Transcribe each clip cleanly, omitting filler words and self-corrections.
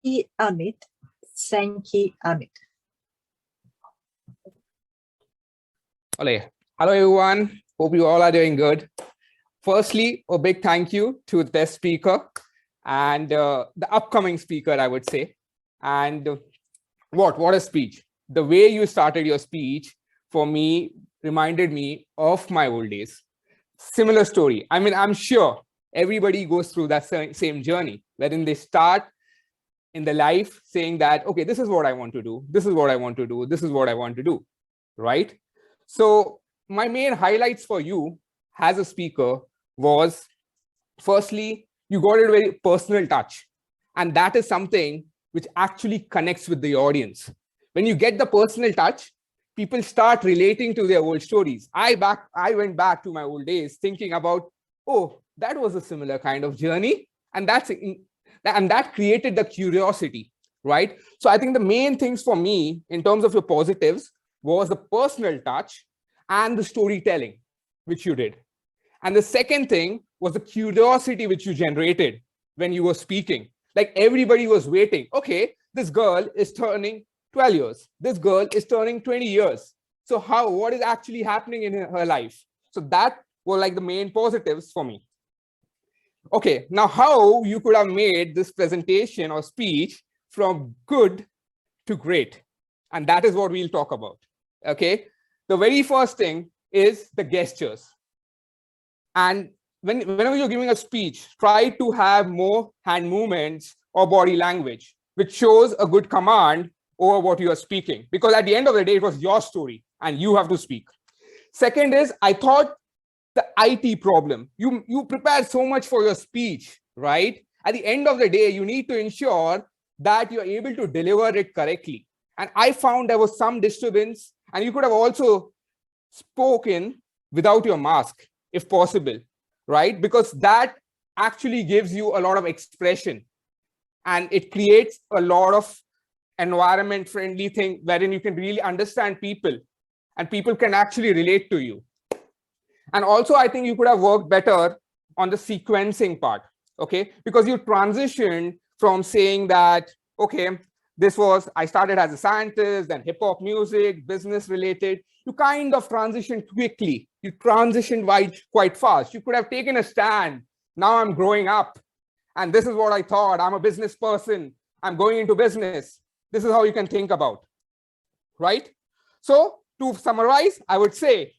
Amit, Amit. Hello, everyone. Hope you all are doing good. Firstly, a big thank you to the speaker and the upcoming speaker, I would say. And what a speech. The way you started your speech for me reminded me of my old days. Similar story. I mean, I'm sure everybody goes through that same journey, wherein they start in the life saying that, okay, this is what I want to do. This is what I want to do. This is what I want to do, right? So my main highlights for you as a speaker was, firstly, you got a very personal touch. And that is something which actually connects with the audience. When you get the personal touch, people start relating to their old stories. I went back to my old days thinking about, oh, that was a similar kind of journey. And that created the curiosity, right? So I think the main things for me in terms of your positives was the personal touch and the storytelling, which you did. And the second thing was the curiosity which you generated when you were speaking. Like everybody was waiting. Okay, this girl is turning 12 years. This girl is turning 20 years. So what is actually happening in her life? So that were like the main positives for me. Okay, now how you could have made this presentation or speech from good to great. And that is what we'll talk about. Okay, the very first thing is the gestures. And whenever you're giving a speech, try to have more hand movements or body language, which shows a good command over what you are speaking. Because at the end of the day, it was your story and you have to speak. Second is, I thought the IT problem. You prepared so much for your speech, right? At the end of the day, you need to ensure that you're able to deliver it correctly. And I found there was some disturbance, and you could have also spoken without your mask, if possible, right? Because that actually gives you a lot of expression and it creates a lot of environment friendly thing wherein you can really understand people and people can actually relate to you. And also, I think you could have worked better on the sequencing part, okay? Because you transitioned from saying that, okay, I started as a scientist, then hip hop music, business related. You kind of transitioned quickly. You transitioned quite fast. You could have taken a stand. Now I'm growing up. And this is what I thought. I'm a business person. I'm going into business. This is how you can think about, right? So to summarize, I would say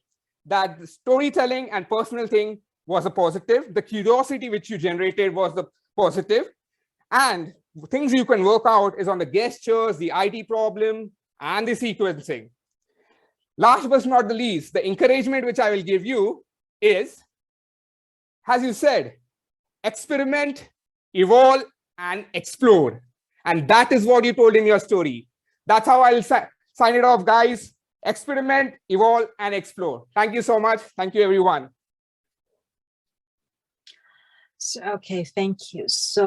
that the storytelling and personal thing was a positive. The curiosity which you generated was the positive. And things you can work out is on the gestures, the IT problem, and the sequencing. Last but not the least, the encouragement which I will give you is, as you said, experiment, evolve, and explore. And that is what you told in your story. That's how I'll sign it off, guys. Experiment, evolve, and explore. Thank you so much. Thank you, everyone. So, okay, thank you. So